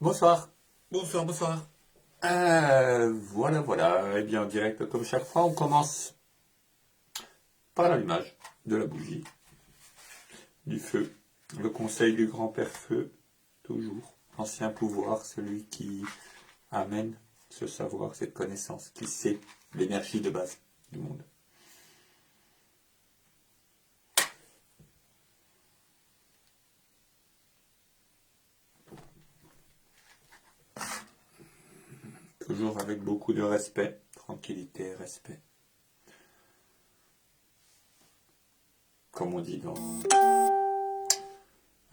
Bonsoir, bonsoir, bonsoir. Voilà. Eh bien, en direct, comme chaque fois, on commence par l'allumage de la bougie, du feu, le conseil du grand-père feu, toujours. Ancien pouvoir, celui qui amène ce savoir, cette connaissance, qui sait l'énergie de base du monde. Toujours avec beaucoup de respect, tranquillité, respect. Comme on dit dans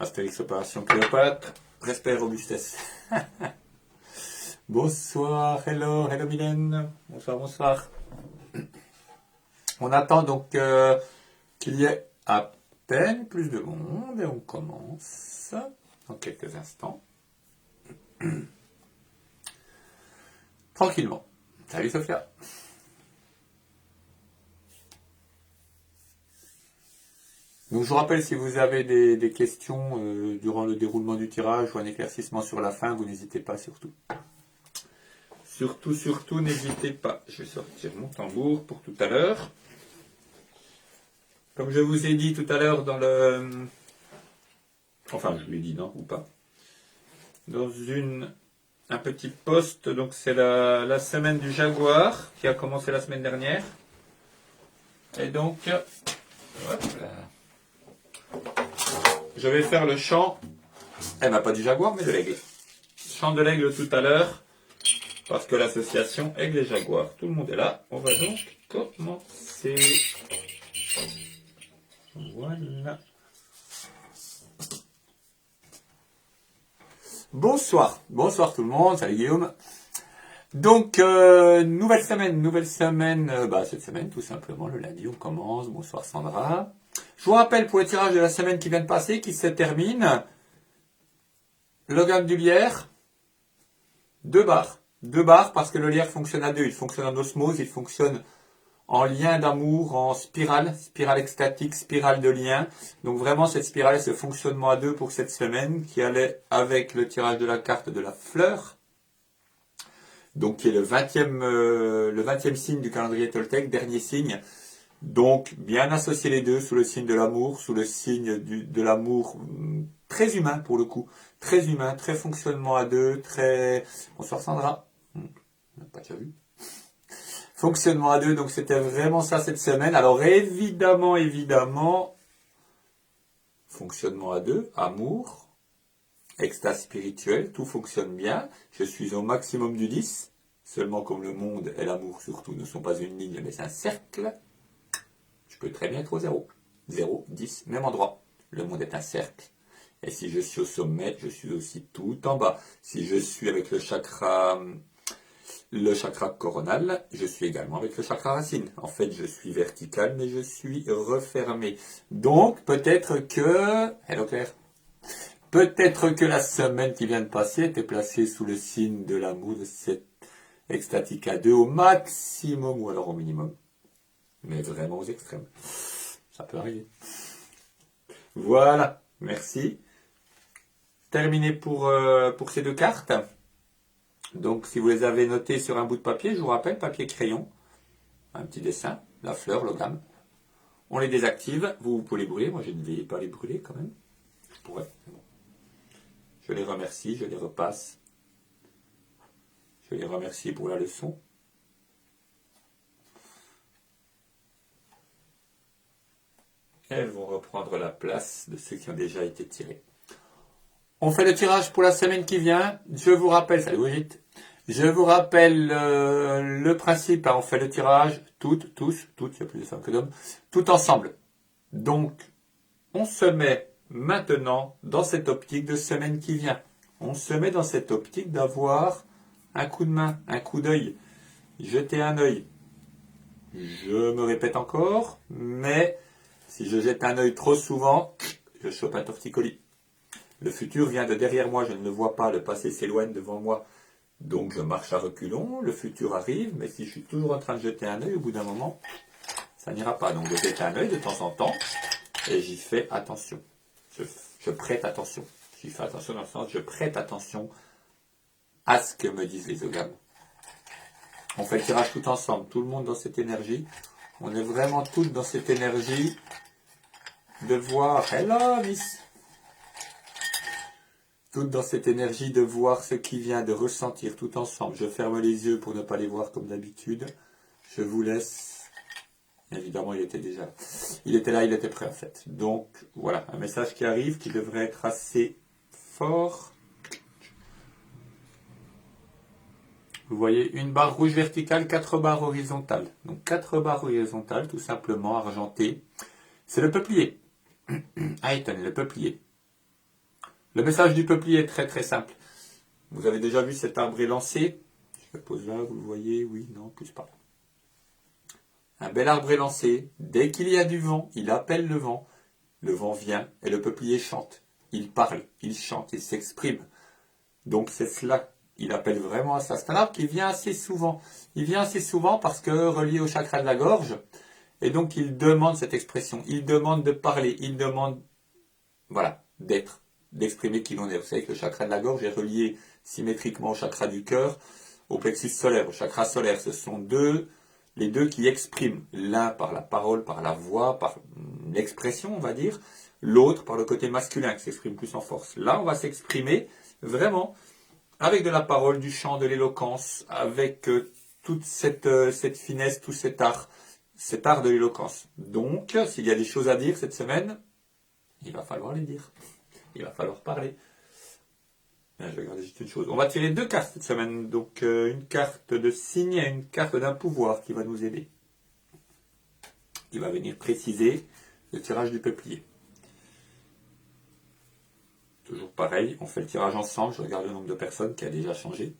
Astérix Opération Cléopâtre, respect et robustesse. Bonsoir, hello Mylène. Bonsoir. On attend donc qu'il y ait à peine plus de monde et on commence dans quelques instants. Tranquillement. Salut Sophia. Donc je vous rappelle, si vous avez des questions durant le déroulement du tirage ou un éclaircissement sur la fin, vous n'hésitez pas surtout. Surtout, n'hésitez pas. Je vais sortir mon tambour pour tout à l'heure. Comme je vous ai dit tout à l'heure dans le... Enfin, je vous l'ai dit, non, ou pas. Dans un petit post, donc c'est la semaine du Jaguar qui a commencé la semaine dernière. Et donc, hop là. Je vais faire le chant, pas du Jaguar, mais de l'aigle. Chant de l'aigle tout à l'heure, parce que l'association Aigle et Jaguar, tout le monde est là. On va donc commencer. Voilà. Bonsoir tout le monde, salut Guillaume. Donc, nouvelle semaine, cette semaine tout simplement, le lundi on commence. Bonsoir Sandra. Je vous rappelle pour le tirage de la semaine qui vient de passer, qui se termine, Logan du lierre, 2 barres parce que le lierre fonctionne à 2, il fonctionne en osmose, il fonctionne en lien d'amour, en spirale extatique, spirale de lien. Donc vraiment cette spirale, ce fonctionnement à 2 pour cette semaine qui allait avec le tirage de la carte de la fleur. Donc qui est le 20e signe du calendrier Toltec, dernier signe. Donc bien associer les deux sous le signe de l'amour, sous le signe de l'amour très humain pour le coup. Très humain, très fonctionnement à 2, très... Bonsoir Sandra. On n'a pas déjà vu. Fonctionnement à 2, donc c'était vraiment ça cette semaine. Alors évidemment, fonctionnement à 2, amour, extase spirituelle, tout fonctionne bien. Je suis au maximum du 10. Seulement comme le monde et l'amour surtout ne sont pas une ligne mais c'est un cercle, je peux très bien être au 0. 0, 10, même endroit. Le monde est un cercle. Et si je suis au sommet, je suis aussi tout en bas. Si je suis avec le chakra coronal, je suis également avec le chakra racine. En fait, je suis vertical, mais je suis refermé. Donc, peut-être que... Hello Claire. Peut-être que la semaine qui vient de passer était placée sous le signe de l'amour, de cette extatique à 2 au maximum ou alors au minimum. Mais vraiment aux extrêmes. Ça peut arriver. Voilà, merci. Terminé pour ces 2 cartes. Donc si vous les avez notées sur un bout de papier, je vous rappelle, papier crayon, un petit dessin, la fleur, l'ogame. On les désactive, vous pouvez les brûler, moi je ne vais pas les brûler quand même. Je pourrais, mais bon. Je les remercie, je les repasse. Je les remercie pour la leçon. Elles vont reprendre la place de ceux qui ont déjà été tirés. On fait le tirage pour la semaine qui vient. Je vous rappelle, salut Brigitte. Je vous rappelle le principe. On fait le tirage toutes, il y a plus de femmes que d'hommes, tout ensemble. Donc, on se met maintenant dans cette optique de semaine qui vient. On se met dans cette optique d'avoir un coup de main, un coup d'œil, jeter un œil. Je me répète encore, mais si je jette un œil trop souvent, je chope un torticolis. Le futur vient de derrière moi, je ne le vois pas, le passé s'éloigne devant moi, donc je marche à reculons, le futur arrive, mais si je suis toujours en train de jeter un œil, au bout d'un moment, ça n'ira pas. Donc je jette un œil de temps en temps, et j'y fais attention. Je prête attention. J'y fais attention dans le sens, je prête attention Ask, me disent les ogames. On fait le tirage tout ensemble, tout le monde dans cette énergie. On est vraiment tous dans cette énergie de voir. Hello, Miss. Toutes dans cette énergie de voir ce qui vient, de ressentir tout ensemble. Je ferme les yeux pour ne pas les voir comme d'habitude. Je vous laisse. Évidemment, il était là, il était prêt en fait. Donc, voilà, un message qui arrive, qui devrait être assez fort. Vous voyez une barre rouge verticale, 4 barres horizontales. Donc 4 barres horizontales, tout simplement, argentées. C'est le peuplier. Ayton, le peuplier. Le message du peuplier est très très simple. Vous avez déjà vu cet arbre élancé. Je le pose là, vous le voyez, oui, non, plus pas. Un bel arbre élancé. Dès qu'il y a du vent, il appelle le vent. Le vent vient et le peuplier chante. Il parle, il chante, il s'exprime. Donc c'est cela. Il appelle vraiment à ça. C'est un arbre qui vient assez souvent. Il vient assez souvent parce que relié au chakra de la gorge. Et donc il demande cette expression. Il demande de parler. Il demande, voilà, d'être, d'exprimer qui l'on est. Vous savez que le chakra de la gorge est relié symétriquement au chakra du cœur, au plexus solaire, au chakra solaire. Ce sont les deux qui expriment. L'un par la parole, par la voix, par l'expression, on va dire. L'autre par le côté masculin qui s'exprime plus en force. Là, on va s'exprimer vraiment avec de la parole, du chant, de l'éloquence, avec toute cette finesse, tout cet art de l'éloquence. Donc, s'il y a des choses à dire cette semaine, il va falloir les dire. Il va falloir parler. Bien, je vais regarder juste une chose. On va tirer 2 cartes cette semaine. Donc, une carte de signe et une carte d'un pouvoir qui va nous aider. Qui va venir préciser le tirage du peuplier. Toujours pareil, on fait le tirage ensemble, je regarde le nombre de personnes qui a déjà changé.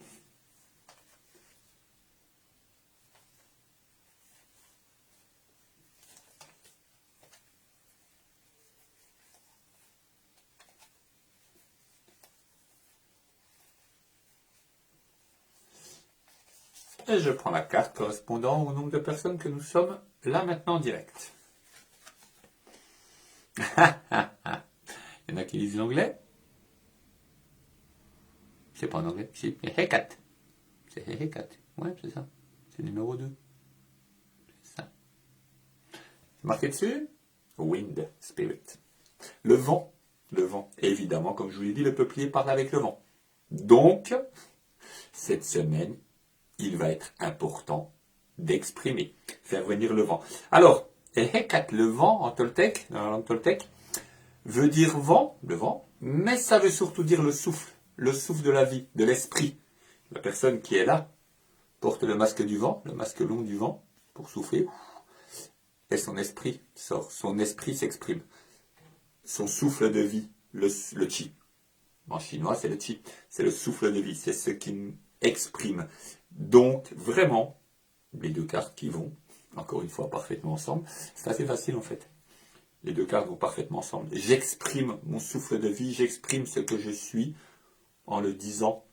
Et je prends la carte correspondant au nombre de personnes que nous sommes là maintenant en direct. Il y en a qui lisent l'anglais. C'est pas en anglais, c'est Hecat. C'est Hecat. Ouais, c'est ça. C'est numéro 2. C'est ça. C'est marqué dessus Wind Spirit. Le vent. Le vent. Et évidemment, comme je vous l'ai dit, le peuplier parle avec le vent. Donc, cette semaine, il va être important d'exprimer, faire venir le vent. Alors, Hekat, le vent en toltèque, dans la langue toltèque, veut dire vent, le vent, mais ça veut surtout dire le souffle de la vie, de l'esprit. La personne qui est là porte le masque du vent, le masque long du vent, pour souffler, et son esprit sort, son esprit s'exprime. Son souffle de vie, le chi. En chinois, c'est le chi, c'est le souffle de vie, c'est ce qui exprime. Donc, vraiment, les 2 cartes qui vont, encore une fois, parfaitement ensemble, c'est assez facile en fait. Les 2 cartes vont parfaitement ensemble. J'exprime mon souffle de vie, j'exprime ce que je suis en le disant.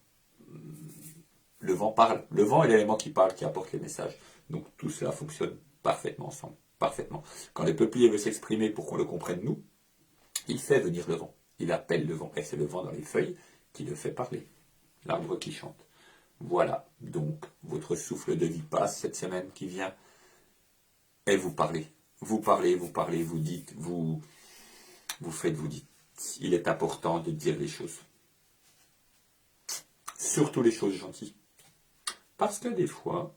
Le vent parle. Le vent est l'élément qui parle, qui apporte les messages. Donc tout cela fonctionne parfaitement ensemble. Parfaitement. Quand le peuplier veut s'exprimer pour qu'on le comprenne nous, il fait venir le vent. Il appelle le vent. Et c'est le vent dans les feuilles qui le fait parler. L'arbre qui chante. Voilà. Donc votre souffle de vie passe cette semaine qui vient. Et vous parlez. Vous parlez, vous dites, vous faites, vous dites. Il est important de dire les choses. Surtout les choses gentilles. Parce que des fois,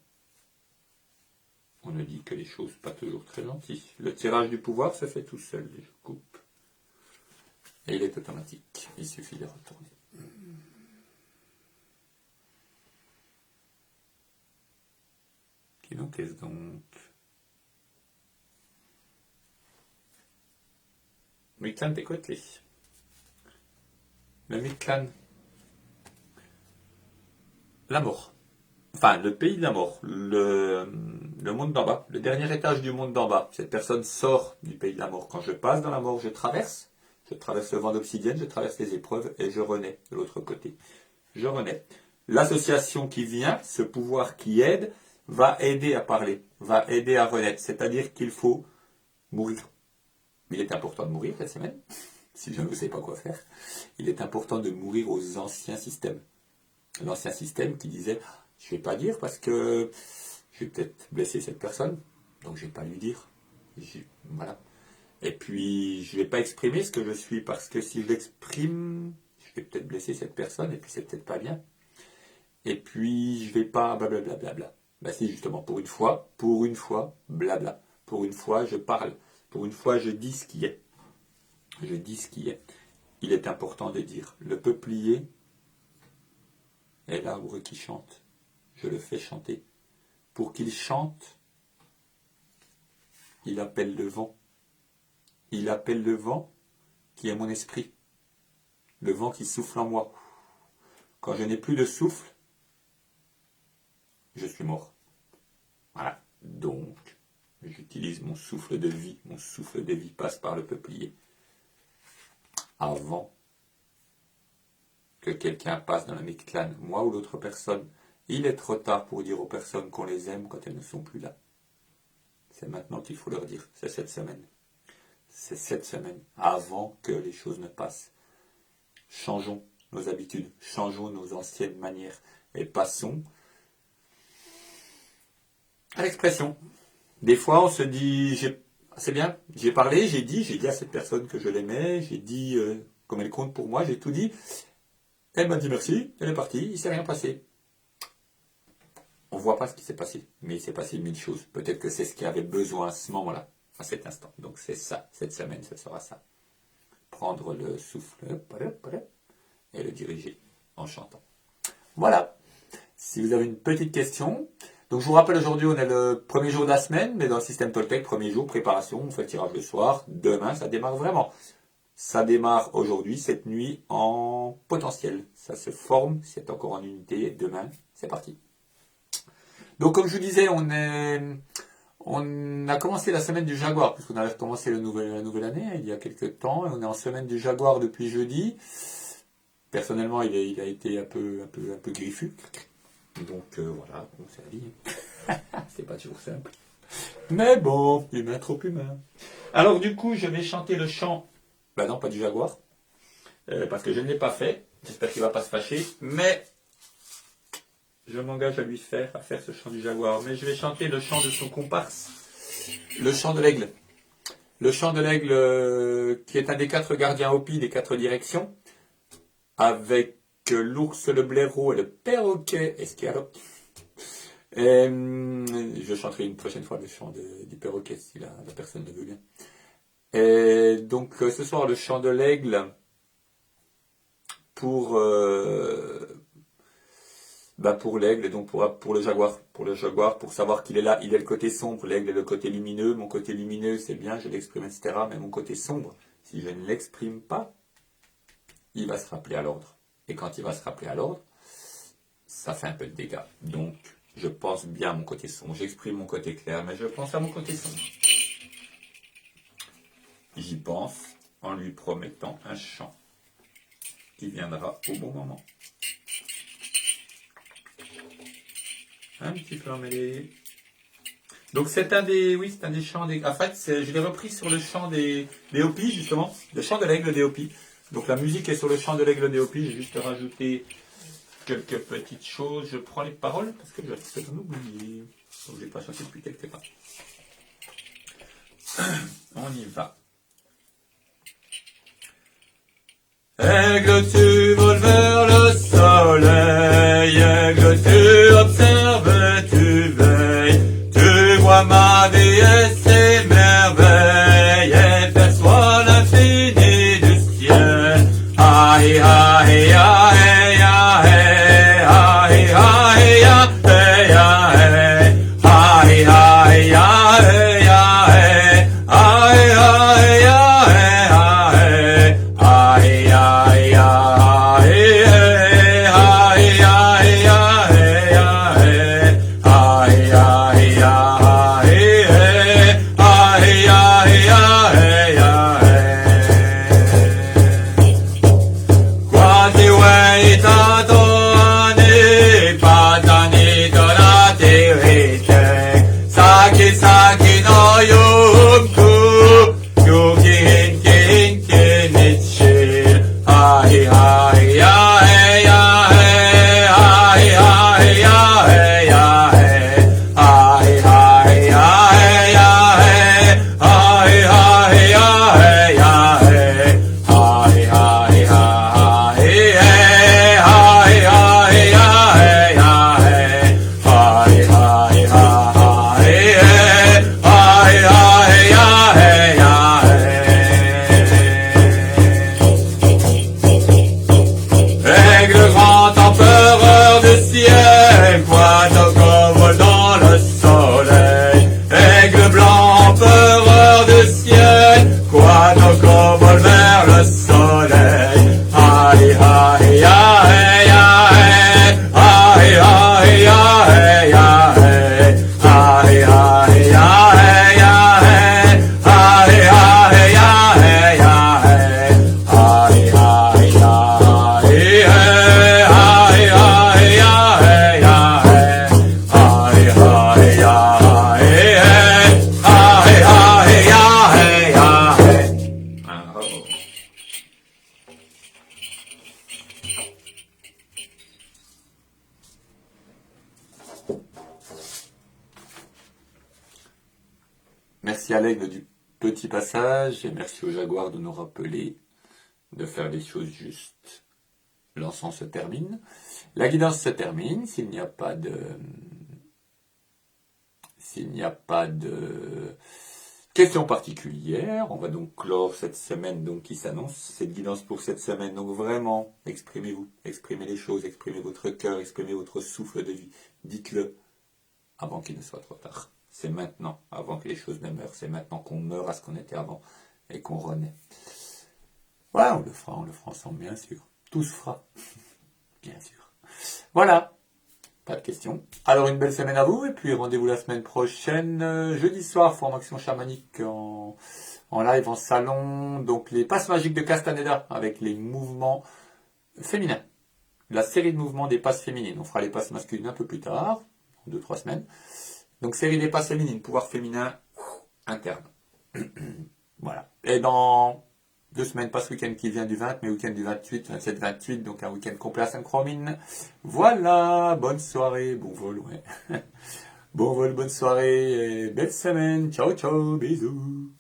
on ne dit que les choses pas toujours très gentilles. Le tirage du pouvoir se fait tout seul. Je coupe. Et il est automatique. Il suffit de retourner. Qui donc est-ce donc? Mictlan Tekotli. Le Mictlan. La mort. Enfin, le pays de la mort. Le monde d'en bas. Le dernier étage du monde d'en bas. Cette personne sort du pays de la mort. Quand je passe dans la mort, je traverse. Je traverse le vent d'obsidienne, je traverse les épreuves et je renais de l'autre côté. Je renais. L'association qui vient, ce pouvoir qui aide, va aider à parler, va aider à renaître. C'est-à-dire qu'il faut mourir. Il est important de mourir cette semaine, si je ne sais pas quoi faire. Il est important de mourir aux anciens systèmes. l'ancien système qui disait je vais pas dire parce que je vais peut-être blesser cette personne, donc je vais pas lui dire. Voilà. Et puis je vais pas exprimer ce que je suis parce que si je l'exprime, je vais peut-être blesser cette personne et puis c'est peut-être pas bien. Et puis je vais pas blablabla. Ben si, justement, pour une fois, blabla. Pour une fois, je parle. Pour une fois, je dis ce qui est. Je dis ce qui est. Il est important de dire. Le peuplier est l'arbre qui chante. Je le fais chanter. Pour qu'il chante, il appelle le vent. Il appelle le vent qui est mon esprit. Le vent qui souffle en moi. Quand je n'ai plus de souffle, je suis mort. Voilà. Donc, j'utilise mon souffle de vie. Mon souffle de vie passe par le peuplier. Avant que quelqu'un passe dans la Mictlane, moi ou l'autre personne, il est trop tard pour dire aux personnes qu'on les aime quand elles ne sont plus là. C'est maintenant qu'il faut leur dire. C'est cette semaine. C'est cette semaine. Avant que les choses ne passent. Changeons nos habitudes. Changeons nos anciennes manières. Et passons à l'expression. Des fois, on se dit, c'est bien, j'ai parlé, j'ai dit à cette personne que je l'aimais, j'ai dit comme elle compte pour moi, j'ai tout dit. Elle m'a dit merci, elle est partie, il ne s'est rien passé. On ne voit pas ce qui s'est passé, mais il s'est passé 1000 choses. Peut-être que c'est ce qu'il avait besoin à ce moment-là, à cet instant. Donc c'est ça, cette semaine, ce sera ça. Prendre le souffle et le diriger en chantant. Voilà. Si vous avez une petite question. Donc je vous rappelle, aujourd'hui on est le premier jour de la semaine, mais dans le système Toltec, premier jour, préparation, on fait le tirage le soir. Demain, ça démarre vraiment. Ça démarre aujourd'hui, cette nuit, en potentiel. Ça se forme, c'est encore en unité. Demain, c'est parti. Donc comme je vous disais, on a commencé la semaine du Jaguar, puisqu'on avait commencé la nouvelle année, il y a quelques temps, et on est en semaine du Jaguar depuis jeudi. Personnellement, il a été un peu griffu. Donc voilà, bon, c'est la vie. C'est pas toujours simple. Mais bon, humain trop humain. Alors du coup, je vais chanter le chant. Ben non, pas du Jaguar. Parce que je ne l'ai pas fait. J'espère qu'il ne va pas se fâcher. Mais je m'engage à faire ce chant du Jaguar. Mais je vais chanter le chant de son comparse. Le chant de l'aigle. Le chant de l'aigle qui est un des 4 gardiens Hopi des 4 directions. Avec l'ours, le blaireau et le perroquet escargot. Je chanterai une prochaine fois le chant du perroquet si la personne le veut bien. Et donc ce soir le chant de l'aigle pour l'aigle et donc pour le jaguar. Pour le jaguar, pour savoir qu'il est là, il est le côté sombre, l'aigle est le côté lumineux. Mon côté lumineux c'est bien, je l'exprime, etc. Mais mon côté sombre, si je ne l'exprime pas, il va se rappeler à l'ordre. Et quand il va se rappeler à l'ordre, ça fait un peu de dégâts. Donc, je pense bien à mon côté sombre. J'exprime mon côté clair, mais je pense à mon côté sombre. J'y pense en lui promettant un chant qui viendra au bon moment. Un petit peu emmêlé. Donc, c'est un des chants des... En fait, je l'ai repris sur le chant des Hopis, justement. Le chant de l'aigle des Hopis. Donc la musique est sur le chant de l'aigle des Hopis. J'ai juste rajouté quelques petites choses. Je prends les paroles parce que je vais peut-être oublier. Donc je n'ai pas chanté depuis quelque temps. On y va. Aigle, tu voles vers le soleil. Aigle, tu observes, tu veilles. Tu vois ma vie et ses merveilles. Et perçois l'infini du ciel. Aïe, aïe, aïe, aïe, aïe, aïe, aïe, aïe, aïe, merci à l'aigle du petit passage et merci au jaguar de nous rappeler de faire les choses justes. L'encens se termine. La guidance se termine. S'il n'y a pas de questions particulières, on va donc clore cette semaine donc qui s'annonce, cette guidance pour cette semaine. Donc vraiment, exprimez-vous, exprimez les choses, exprimez votre cœur, exprimez votre souffle de vie. Dites-le avant qu'il ne soit trop tard. C'est maintenant, avant que les choses ne meurent. C'est maintenant qu'on meurt à ce qu'on était avant et qu'on renaît. Voilà, on le fera ensemble, bien sûr. Tout se fera, bien sûr. Voilà, pas de questions. Alors une belle semaine à vous, et puis rendez-vous la semaine prochaine, jeudi soir, formation chamanique en live, en salon. Donc les passes magiques de Castaneda avec les mouvements féminins. La série de mouvements des passes féminines. On fera les passes masculines un peu plus tard, en 2-3 semaines. Donc série des passes féminines, pouvoir féminin interne. Voilà. Et dans 2 semaines, pas ce week-end qui vient du 20, mais week-end du 28, 27, 28, donc un week-end complet à Saint-Cromine. Voilà, bonne soirée, bon vol, ouais. Bon vol, bonne soirée, et belle semaine. Ciao, ciao, bisous.